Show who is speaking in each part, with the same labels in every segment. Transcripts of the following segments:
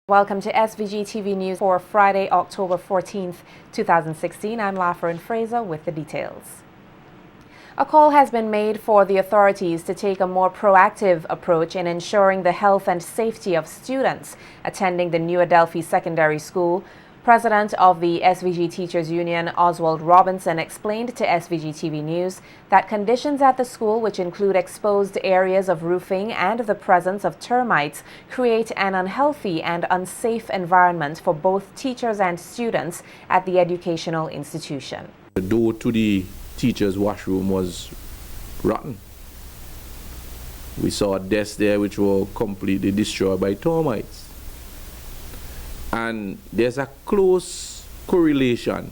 Speaker 1: Welcome to SVG-TV News for Friday, October 14th, 2016. I'm Laffern Fraser with the details. A call has been made for the authorities to take a more proactive approach in ensuring the health and safety of students attending the new Adelphi Secondary School. President of the SVG Teachers Union, Oswald Robinson, explained to SVG-TV News that conditions at the school, which include exposed areas of roofing and the presence of termites, create an unhealthy and unsafe environment for both teachers and students at the educational institution.
Speaker 2: The door to the teacher's washroom was rotten. We saw a desk there which were completely destroyed by termites. And there's a close correlation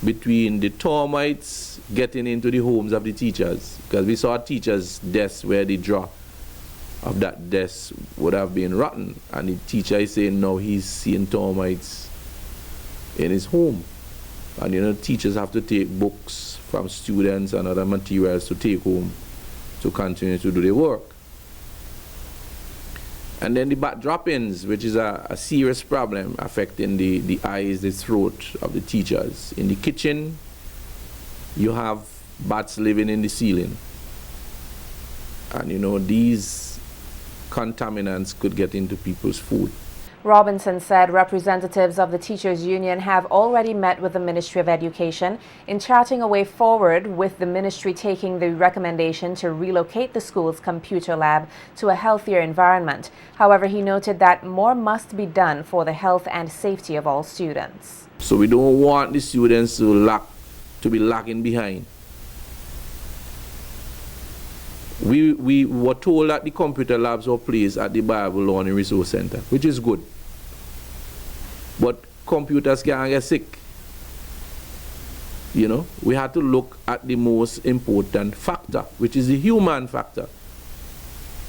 Speaker 2: between the termites getting into the homes of the teachers, because we saw a teacher's desk where the drawer of that desk would have been rotten, and the teacher is saying now he's seeing termites in his home. And you know, teachers have to take books from students and other materials to take home to continue to do their work. And then the bat droppings, which is a serious problem affecting the eyes, the throat of the teachers. In the kitchen, you have bats living in the ceiling. And you know, these contaminants could get into people's food.
Speaker 1: Robinson said representatives of the Teachers Union have already met with the Ministry of Education in charting a way forward, with the ministry taking the recommendation to relocate the school's computer lab to a healthier environment. However, he noted that more must be done for the health and safety of all students.
Speaker 2: So we don't want the students to be lagging behind. We were told that the computer labs were placed at the Bible Learning Resource Center, which is good. But computers can get sick. You know, we had to look at the most important factor, which is the human factor.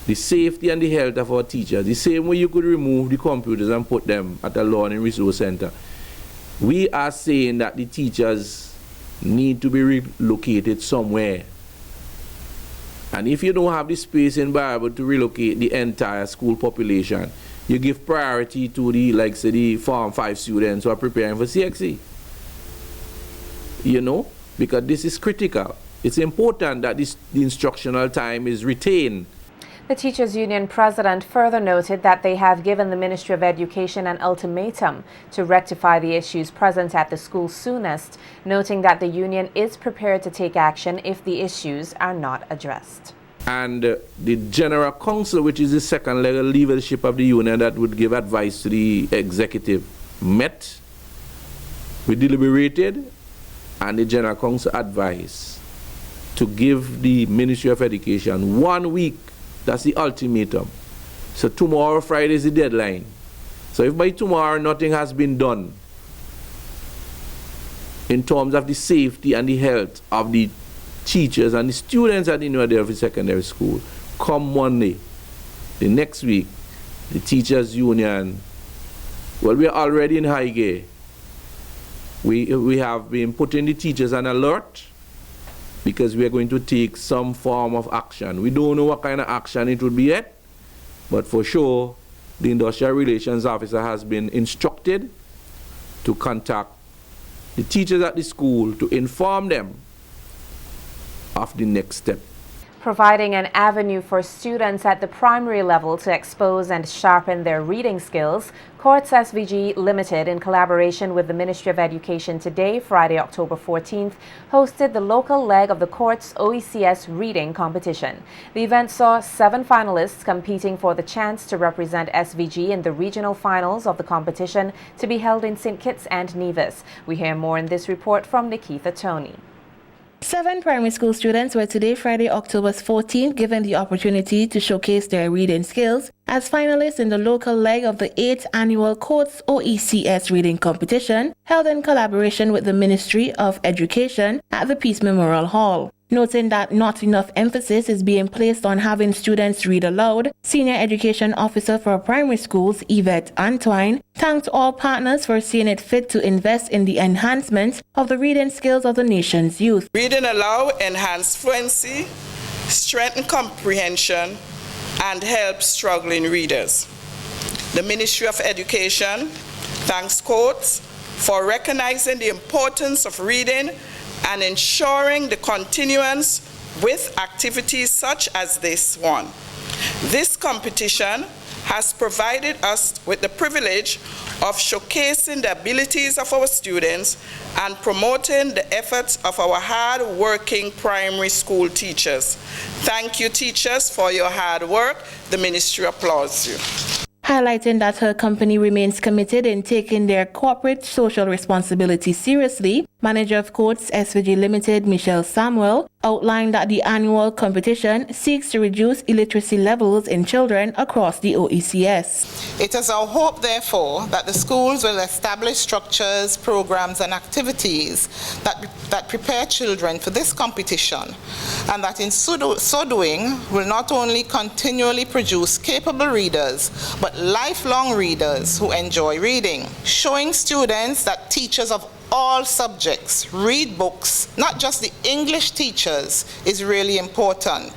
Speaker 2: The safety and the health of our teachers. The same way you could remove the computers and put them at a learning resource center. We are saying that the teachers need to be relocated somewhere. And if you don't have the space in Bible to relocate the entire school population, you give priority to the, like say, the Form 5 students who are preparing for CXE. You know, because this is critical. It's important that the instructional time is retained.
Speaker 1: The Teachers Union president further noted that they have given the Ministry of Education an ultimatum to rectify the issues present at the school soonest, noting that the union is prepared to take action if the issues are not addressed.
Speaker 2: And the General Council, which is the second level leadership of the union that would give advice to the executive, met, we deliberated, and the General Council advised to give the Ministry of Education 1 week. That's the ultimatum. So tomorrow, Friday, is the deadline. So if by tomorrow nothing has been done in terms of the safety and the health of the teachers and the students at the New Adelphi Secondary School, come Monday, the next week, the Teachers Union, well, we are already in high gear. We have been putting the teachers on alert, because we are going to take some form of action. We don't know what kind of action it will be yet, but for sure, the Industrial Relations Officer has been instructed to contact the teachers at the school to inform them of the next step.
Speaker 1: Providing an avenue for students at the primary level to expose and sharpen their reading skills, Courts SVG Limited, in collaboration with the Ministry of Education today, Friday, October 14th, hosted the local leg of the Courts OECS reading competition. The event saw 7 finalists competing for the chance to represent SVG in the regional finals of the competition to be held in St. Kitts and Nevis. We hear more in this report from Nikita Tony.
Speaker 3: 7 primary school students were today, Friday, October 14th, given the opportunity to showcase their reading skills as finalists in the local leg of the 8th annual Courts OECS reading competition, held in collaboration with the Ministry of Education at the Peace Memorial Hall. Noting that not enough emphasis is being placed on having students read aloud, Senior Education Officer for Primary Schools, Yvette Antwine, thanked all partners for seeing it fit to invest in the enhancement of the reading skills of the nation's youth.
Speaker 4: Reading aloud enhances fluency, strengthens comprehension, and help struggling readers. the Ministry of Education thanks courts for recognizing the importance of reading and ensuring the continuance with activities such as this one. This competition has provided us with the privilege of showcasing the abilities of our students and promoting the efforts of our hard-working primary school teachers. Thank you, teachers, for your hard work. The ministry applauds you.
Speaker 3: Highlighting that her company remains committed in taking their corporate social responsibility seriously, Manager of Courts SVG Limited Michelle Samuel outlined that the annual competition seeks to reduce illiteracy levels in children across the OECS.
Speaker 5: It is our hope, therefore, that the schools will establish structures, programs, and activities that prepare children for this competition, and that in so doing will not only continually produce capable readers, but lifelong readers who enjoy reading, showing students that teachers of all subjects read books, not just the English teachers, is really important.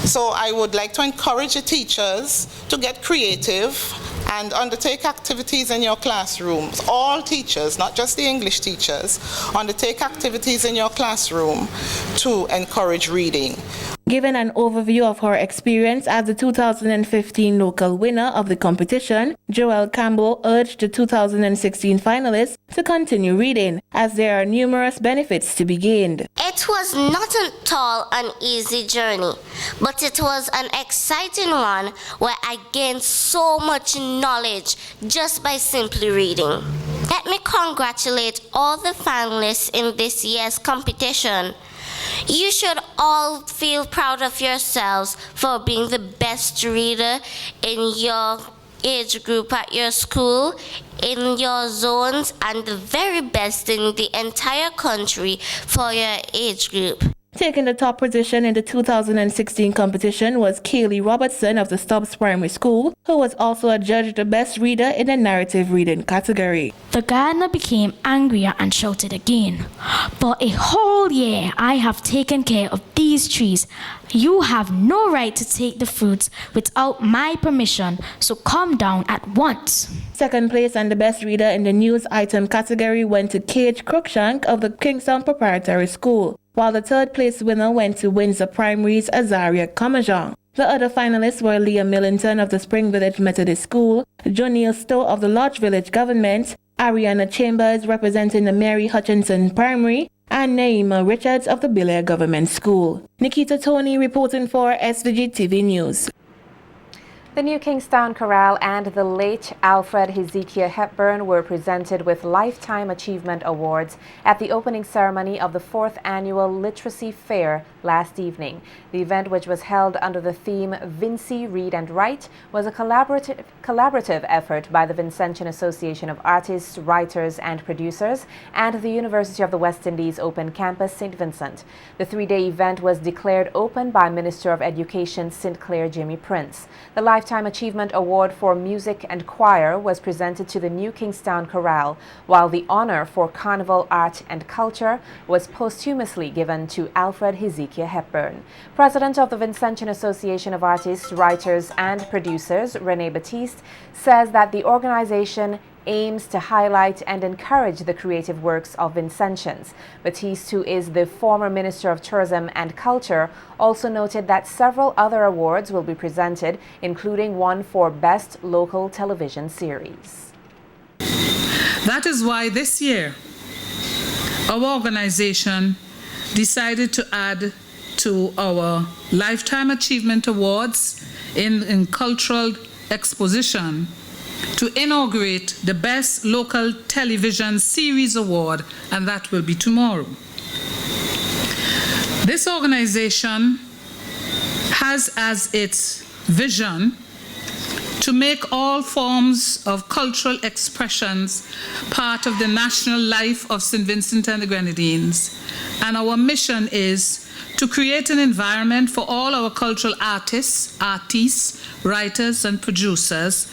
Speaker 5: So I would like to encourage the teachers to get creative and undertake activities in your classrooms. All teachers, not just the English teachers, undertake activities in your classroom to encourage reading.
Speaker 3: Given an overview of her experience as the 2015 local winner of the competition, Joelle Campbell urged the 2016 finalists to continue reading, as there are numerous benefits to be gained.
Speaker 6: It was not at all an easy journey, but it was an exciting one where I gained so much knowledge just by simply reading. Let me congratulate all the finalists in this year's competition. You should all feel proud of yourselves for being the best reader in your age group at your school, in your zones, and the very best in the entire country for your age group.
Speaker 3: Taking the top position in the 2016 competition was Kaylee Robertson of the Stubbs Primary School, who was also adjudged the best reader in the narrative reading category.
Speaker 7: The gardener became angrier and shouted again, "For a whole year I have taken care of these trees. You have no right to take the fruits without my permission, so come down at once."
Speaker 3: Second place and the best reader in the news item category went to Cage Cruikshank of the Kingston Preparatory School, while the third place winner went to Windsor Primary's Azaria Comajong. The other finalists were Leah Millington of the Spring Village Methodist School, Jonille Stowe of the Lodge Village Government, Ariana Chambers representing the Mary Hutchinson Primary, and Naima Richards of the Belair Government School. Nikita Tony reporting for SVG-TV News.
Speaker 1: The New Kingstown Chorale and the late Alfred Hezekiah Hepburn were presented with Lifetime Achievement Awards at the opening ceremony of the 4th Annual Literacy Fair last evening. The event, which was held under the theme Vinci Read and Write, was a collaborative effort by the Vincentian Association of Artists, Writers and Producers and the University of the West Indies Open Campus, St. Vincent. The three-day event was declared open by Minister of Education St. Clair Jimmy Prince. The Lifetime Achievement Award for Music and Choir was presented to the New Kingstown Chorale, while the honor for Carnival Art and Culture was posthumously given to Alfred Hezekiah Hepburn. President of the Vincentian Association of Artists, Writers and Producers, Rene Batiste, says that the organization aims to highlight and encourage the creative works of Vincentians. Batiste, who is the former Minister of Tourism and Culture, also noted that several other awards will be presented, including one for Best Local Television Series.
Speaker 8: That is why this year our organization decided to add to our Lifetime Achievement Awards in cultural exposition to inaugurate the Best Local Television Series Award, and that will be tomorrow. This organization has as its vision to make all forms of cultural expressions part of the national life of St. Vincent and the Grenadines, and our mission is to create an environment for all our cultural artists, writers, and producers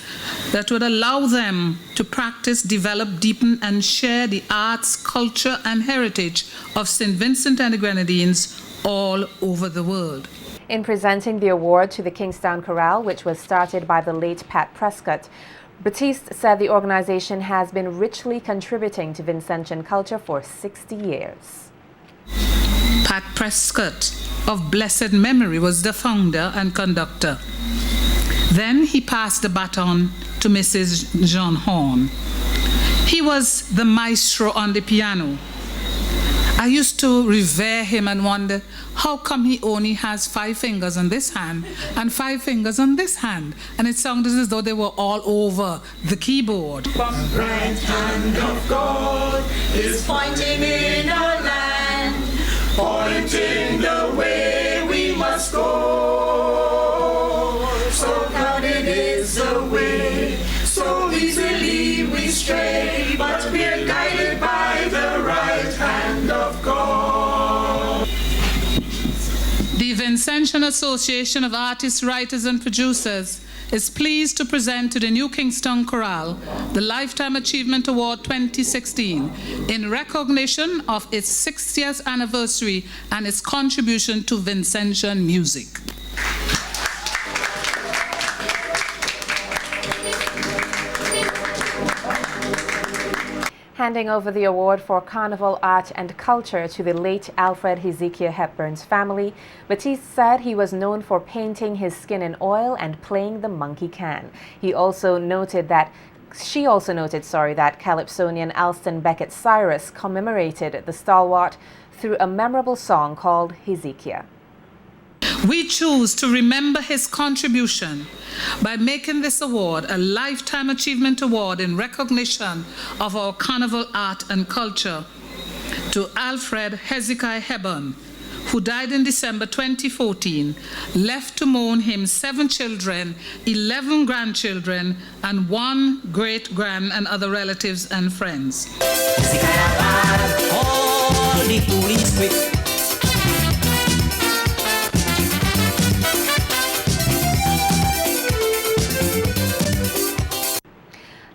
Speaker 8: that would allow them to practice, develop, deepen, and share the arts, culture, and heritage of St. Vincent and the Grenadines all over the world.
Speaker 1: In presenting the award to the Kingstown Chorale, which was started by the late Pat Prescott, Batiste said the organization has been richly contributing to Vincentian culture for 60 years.
Speaker 8: Pat Prescott of blessed memory was the founder and conductor. Then he passed the baton to Mrs. John Horn. He was the maestro on the piano. I used to revere him and wonder how come he only has 5 fingers on this hand and 5 fingers on this hand, and it sounded as though they were all over the keyboard.
Speaker 9: The right hand of God is pointing in our land, pointing the way we must go. So crowded is the way, so easily we stray, but we're guided by the right hand of God.
Speaker 8: The Vincentian Association of Artists, Writers and Producers is pleased to present to the New Kingstown Chorale the Lifetime Achievement Award 2016 in recognition of its 60th anniversary and its contribution to Vincentian music.
Speaker 1: Handing over the award for Carnival Art and Culture to the late Alfred Hezekiah Hepburn's family, Batiste said he was known for painting his skin in oil and playing the monkey can. She also noted that Calypsonian Alston Beckett Cyrus commemorated the stalwart through a memorable song called Hezekiah.
Speaker 8: We choose to remember his contribution by making this award a Lifetime Achievement Award in recognition of our carnival art and culture to Alfred Hezekiah Hepburn, who died in December 2014, left to mourn him 7 children, 11 grandchildren, and 1 great-grand and other relatives and friends.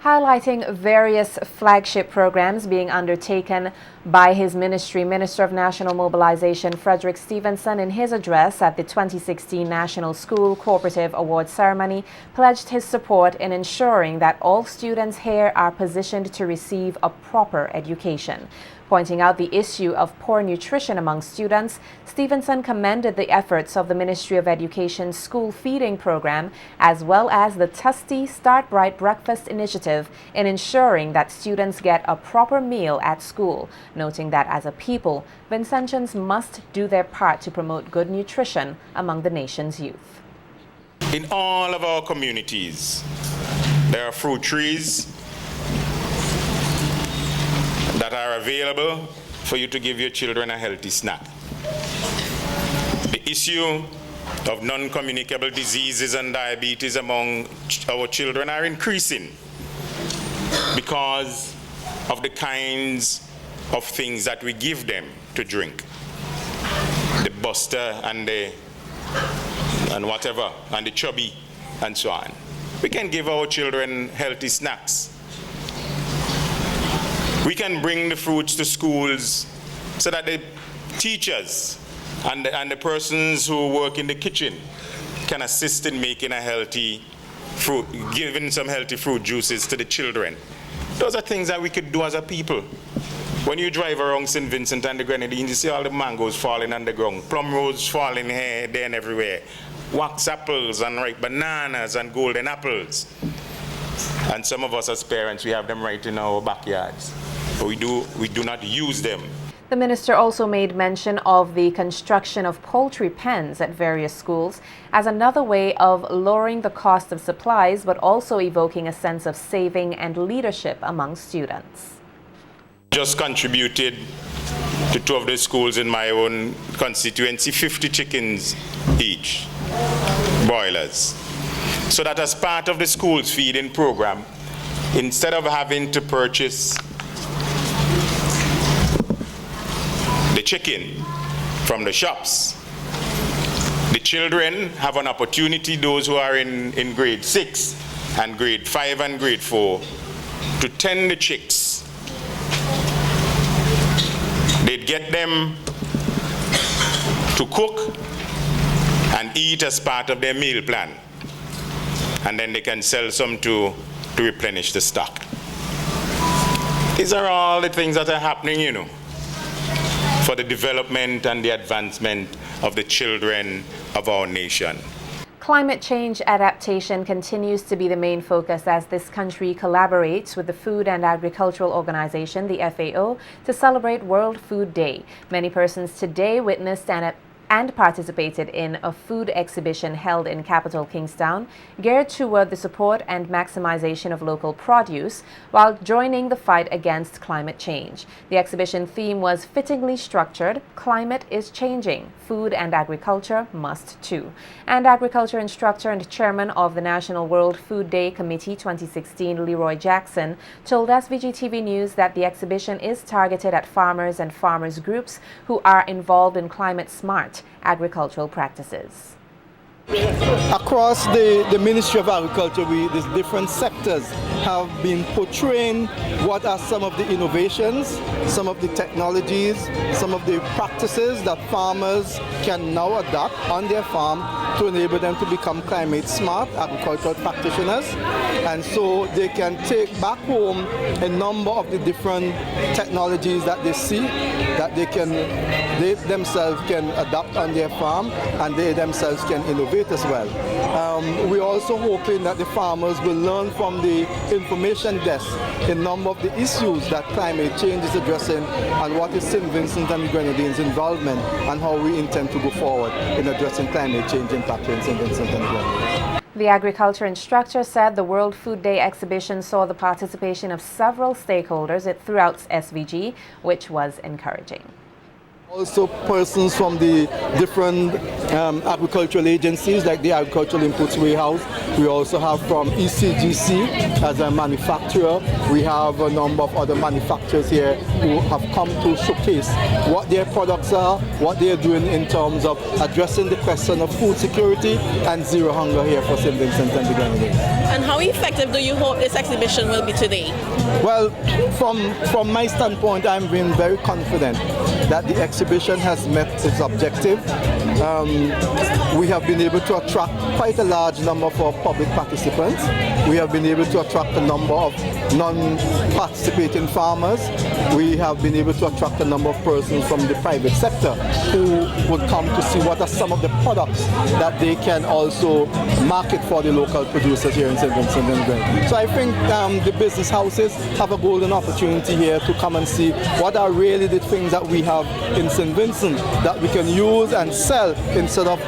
Speaker 1: Highlighting various flagship programs being undertaken by his ministry, Minister of National Mobilization Frederick Stevenson, in his address at the 2016 National School Cooperative Award Ceremony, pledged his support in ensuring that all students here are positioned to receive a proper education. Pointing out the issue of poor nutrition among students, Stevenson commended the efforts of the Ministry of Education's school feeding program as well as the Tusty Start Bright Breakfast initiative in ensuring that students get a proper meal at school, noting that as a people, Vincentians must do their part to promote good nutrition among the nation's youth.
Speaker 10: In all of our communities, there are fruit trees that are available for you to give your children a healthy snack. The issue of non-communicable diseases and diabetes among our children are increasing because of the kinds of things that we give them to drink. The Buster and whatever, and the Chubby and so on. We can give our children healthy snacks. We can bring the fruits to schools so that the teachers and the persons who work in the kitchen can assist in making a healthy fruit, giving some healthy fruit juices to the children. Those are things that we could do as a people. When you drive around St. Vincent and the Grenadines, you see all the mangoes falling on the ground, plum roses falling here, there and everywhere, wax apples and ripe bananas and golden apples. And some of us as parents, we have them right in our backyards. But we do not use them.
Speaker 1: The minister also made mention of the construction of poultry pens at various schools as another way of lowering the cost of supplies, but also evoking a sense of saving and leadership among students.
Speaker 10: Just contributed to 2 of the schools in my own constituency, 50 chickens each, broilers. So that as part of the school's feeding program, instead of having to purchase the chicken from the shops, the children have an opportunity, those who are in grade 6 and grade 5 and grade 4, to tend the chicks. They'd get them to cook and eat as part of their meal plan. And then they can sell some to replenish the stock. These are all the things that are happening, you know, for the development and the advancement of the children of our nation.
Speaker 1: Climate change adaptation continues to be the main focus as this country collaborates with the Food and Agricultural Organization, the FAO, to celebrate World Food Day. Many persons today witnessed and participated in a food exhibition held in capital Kingstown, geared toward the support and maximization of local produce while joining the fight against climate change. The exhibition theme was fittingly structured, "Climate is Changing, Food and Agriculture Must Too." And agriculture instructor and chairman of the National World Food Day Committee 2016, Leroy Jackson, told SVG-TV News that the exhibition is targeted at farmers and farmers groups who are involved in climate-smart agricultural practices.
Speaker 11: Across the Ministry of Agriculture, these different sectors have been portraying what are some of the innovations, some of the technologies, some of the practices that farmers can now adopt on their farm to enable them to become climate smart agricultural practitioners. And so they can take back home a number of the different technologies that they see, that they themselves can adopt on their farm, and they themselves can innovate as well. We're also hoping that the farmers will learn from the information desk a number of the issues that climate change is addressing and what is St. Vincent and the Grenadines' involvement and how we intend to go forward in addressing climate change impact in St. Vincent and the Grenadines.
Speaker 1: The agriculture instructor said the World Food Day exhibition saw the participation of several stakeholders throughout SVG, which was encouraging.
Speaker 11: Also persons from the different agricultural agencies like the Agricultural Inputs Warehouse. We also have from ECGC as a manufacturer. We have a number of other manufacturers here who have come to showcase what their products are, what they are doing in terms of addressing the question of food security and zero hunger here for St. Vincent and the Grenadines.
Speaker 12: And how effective do you hope this exhibition will be today?
Speaker 11: Well, from my standpoint, I'm being very confident that the exhibition has met its objective. We have been able to attract quite a large number of our public participants. We have been able to attract a number of non-participating farmers. We have been able to attract a number of persons from the private sector who would come to see what are some of the products that they can also market for the local producers here in St. Vincent and Grenadines. So I think the business houses have a golden opportunity here to come and see what are really the things that we have in St. Vincent that we can use and sell instead of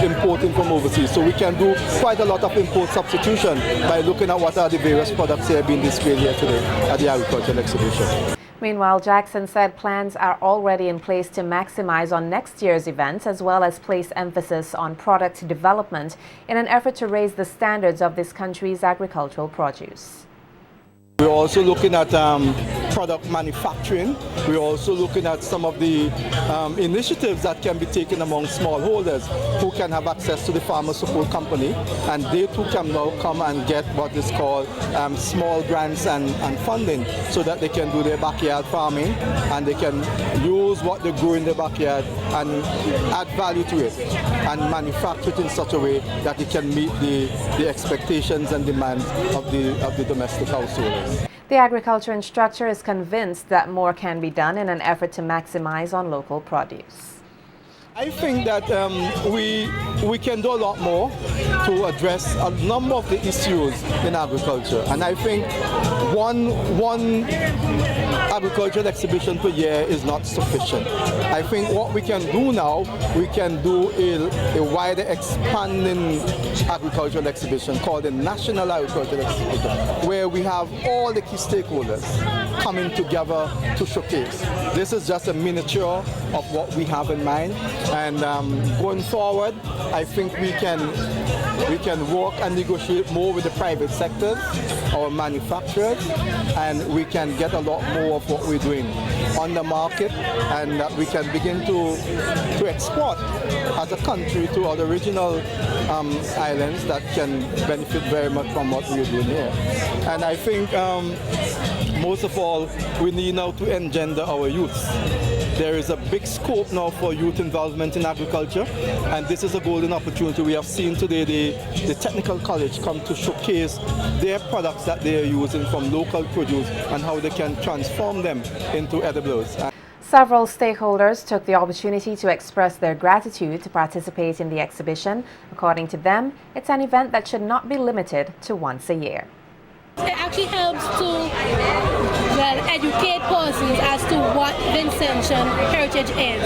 Speaker 11: importing from overseas. So we can do quite a lot of import substitution by looking at what are the various products here being displayed here today at the agricultural exhibition.
Speaker 1: Meanwhile, Jackson said plans are already in place to maximize on next year's events as well as place emphasis on product development in an effort to raise the standards of this country's agricultural produce.
Speaker 11: We're also looking at product manufacturing. We're also looking at some of the initiatives that can be taken among smallholders who can have access to the Farmer Support Company, and they too can now come and get what is called small grants and funding so that they can do their backyard farming and they can use what they grow in their backyard and add value to it and manufacture it in such a way that it can meet the expectations and demands of the domestic householders.
Speaker 1: The agriculture instructor is convinced that more can be done in an effort to maximize on local produce.
Speaker 11: I think that we can do a lot more to address a number of the issues in agriculture, and I think one agricultural exhibition per year is not sufficient. I think what we can do now, we can do a wider expanding agricultural exhibition called the National Agricultural Exhibition, where we have all the key stakeholders coming together to showcase. This is just a miniature of what we have in mind. And going forward, I think we can work and negotiate more with the private sectors, our manufacturers, and we can get a lot more of what we're doing on the market, and we can begin to export as a country to other regional islands that can benefit very much from what we're doing here. And I think most of all, we need now to engender our youths. there is a big scope now for youth involvement in agriculture, and this is a golden opportunity. We have seen today the technical college come to showcase their products that they are using from local produce and how they can transform them into edibles.
Speaker 1: Several stakeholders took the opportunity to express their gratitude to participate in the exhibition. According to them, it's an event that should not be limited to once a year.
Speaker 13: It actually helps to educate persons as to what Vincentian heritage is.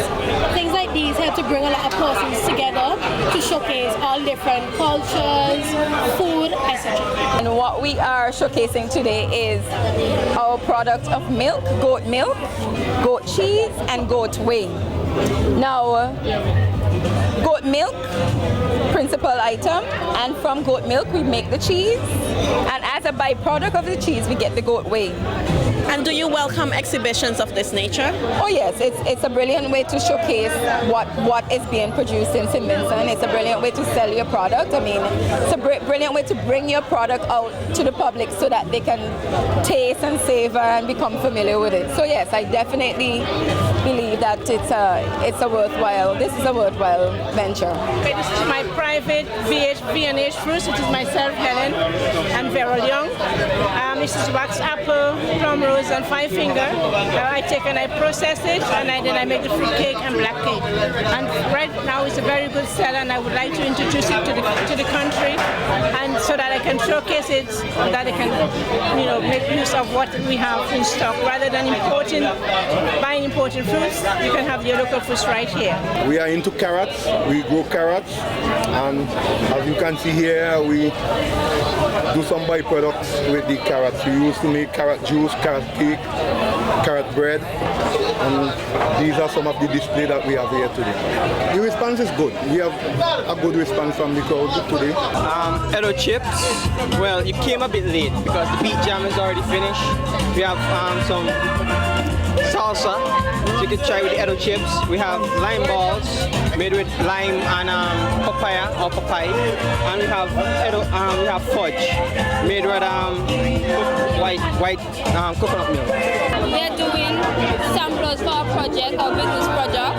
Speaker 13: Things like these help to bring a lot of persons together to showcase all different cultures, food, etc.
Speaker 14: And what we are showcasing today is our product of milk, goat cheese, and goat whey. Now, goat milk, principal item, and from goat milk we make the cheese, and as a byproduct of the cheese we get the goat whey.
Speaker 12: And do you welcome exhibitions of this nature?
Speaker 14: Oh yes, it's a brilliant way to showcase what is being produced in St. Vincent. It's a brilliant way to sell your product. I mean, it's a brilliant way to bring your product out to the public so that they can taste and savor and become familiar with it. So yes, I definitely believe that this is a worthwhile venture.
Speaker 12: Okay, this is my private V&H fruits. It is myself, Helen, and Vera Young. This is wax apple, plum rose, and 5 finger. I take and I process it, and then I make the fruit cake and black cake. And right now it's a very good seller, and I would like to introduce it to the country, and so that I can showcase it, that I can, make use of what we have in stock rather than buying imported fruits. You can have your local fruits right here.
Speaker 15: We are into carrots. We grow carrots, and as you can see here, we do some byproducts with the carrots. We used to make carrot juice, carrot cake, carrot bread, and these are some of the display that we have here today. The response is good. We have a good response from the crowd today.
Speaker 16: Edo chips, well, it came a bit late because the beet jam is already finished. We have some salsa, so you can try with the Edo chips. We have lime balls made with lime and papaya or papaya, and we have fudge made with white coconut milk.
Speaker 17: We are doing samples for our project, our business project.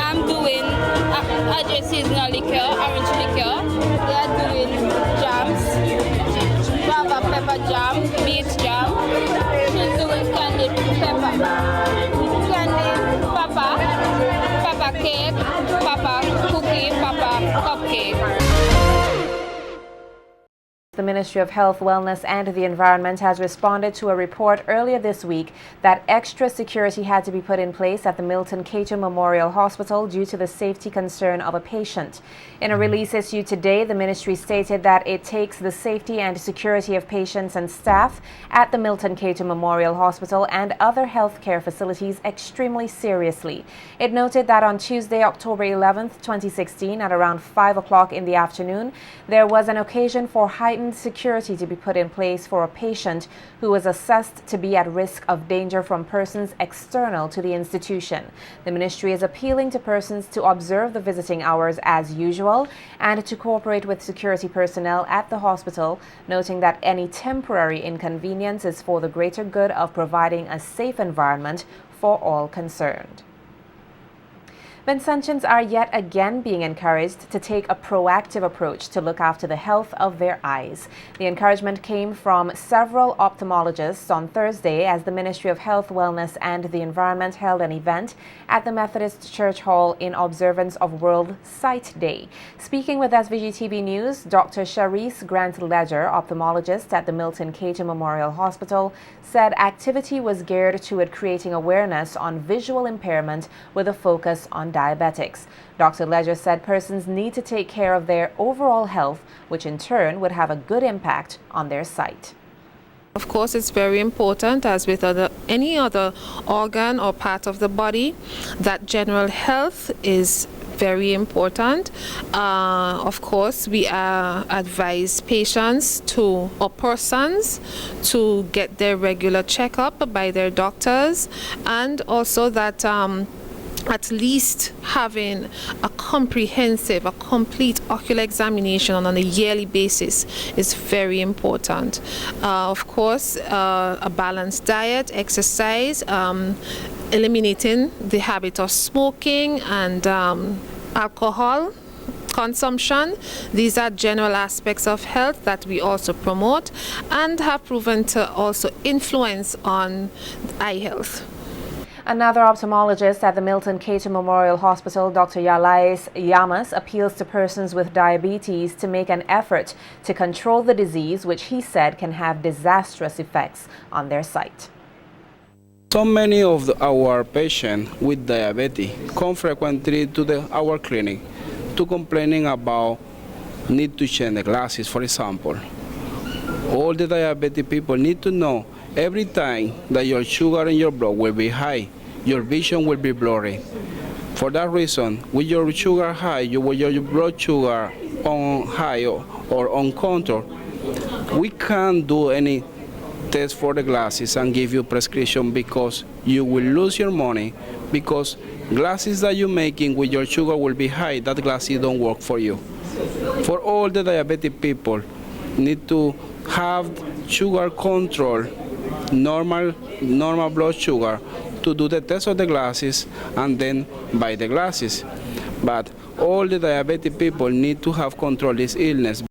Speaker 17: I'm doing a seasonal liquor, orange liquor. They are doing jams, guava pepper jam, beet jam. She's doing candied pepper cake, pepper cookie, pepper cupcake.
Speaker 1: The Ministry of Health, Wellness and the Environment has responded to a report earlier this week that extra security had to be put in place at the Milton Cato Memorial Hospital due to the safety concern of a patient. In a release issued today, the ministry stated that it takes the safety and security of patients and staff at the Milton Cato Memorial Hospital and other healthcare facilities extremely seriously. It noted that on Tuesday, October 11th, 2016, at around 5 o'clock in the afternoon, there was an occasion for heightened security to be put in place for a patient who was assessed to be at risk of danger from persons external to the institution. The ministry is appealing to persons to observe the visiting hours as usual and to cooperate with security personnel at the hospital, noting that any temporary inconvenience is for the greater good of providing a safe environment for all concerned. Vincentians are yet again being encouraged to take a proactive approach to look after the health of their eyes. The encouragement came from several ophthalmologists on Thursday as the Ministry of Health, Wellness and the Environment held an event at the Methodist Church Hall in observance of World Sight Day. Speaking with SVG-TV News, Dr. Sharice Grant-Ledger, ophthalmologist at the Milton Cato Memorial Hospital, said activity was geared toward creating awareness on visual impairment with a focus on diabetics. Dr. Ledger said persons need to take care of their overall health, which in turn would have a good impact on their sight.
Speaker 18: Of course, it's very important, as with any other organ or part of the body, that general health is very important. Of course, we advise patients or persons to get their regular checkup by their doctors, and also that at least having a complete ocular examination on a yearly basis is very important. Of course, a balanced diet, exercise, eliminating the habit of smoking and alcohol consumption. These are general aspects of health that we also promote and have proven to also influence on eye health.
Speaker 1: Another ophthalmologist at the Milton Cater Memorial Hospital, Dr. Yalais Yamas, appeals to persons with diabetes to make an effort to control the disease, which he said can have disastrous effects on their sight.
Speaker 19: So many of our patients with diabetes come frequently to our clinic to complaining about need to change the glasses, for example. All the diabetic people need to know every time that your sugar in your blood will be high, your vision will be blurry. For that reason, with your sugar high, with your blood sugar on high or on control, we can't do any test for the glasses and give you prescription because you will lose your money, because glasses that you're making with your sugar will be high, that glasses don't work for you. For all the diabetic people, need to have sugar control, normal blood sugar, to do the test of the glasses and then buy the glasses. But all the diabetic people need to have control this illness.